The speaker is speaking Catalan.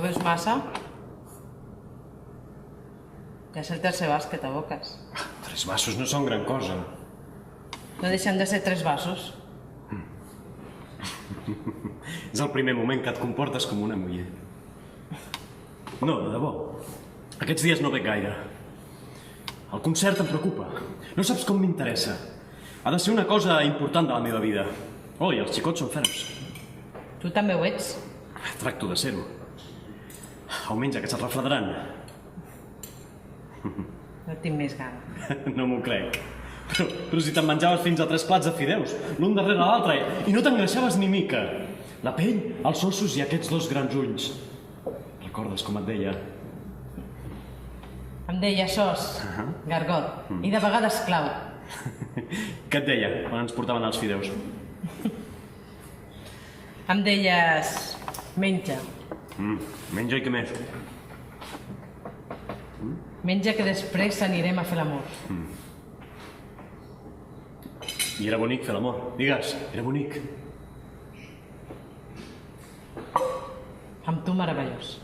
No veus massa? Ja és el tercer vas que t'aboques. 3 vasos no són gran cosa. No deixen de ser 3 vasos. És el primer moment que et comportes com una muller. No, de debò. Aquests dies no bec gaire. El concert em preocupa. No saps com m'interessa. Ha de ser una cosa important de la meva vida. Oh, i els xicots són ferms. Tu també ho ets? Tracto de ser-ho. Menja, que se't refredaran. No tinc més gana. No m'ho crec. Però si te'n menjaves fins a 3 plats de fideus, l'un darrere l'altre, i no t'engreixaves ni mica. La pell, els ossos i aquests 2 grans ulls. Recordes com et deia? Em deia sos, Gargot, i de vegades clau. Què et deia quan ens portaven els fideus? Em deies, menja. Menja i què més? Menja que després anirem a fer l'amor. I era bonic fer l'amor. Digues, era bonic. Amb tu meravellós.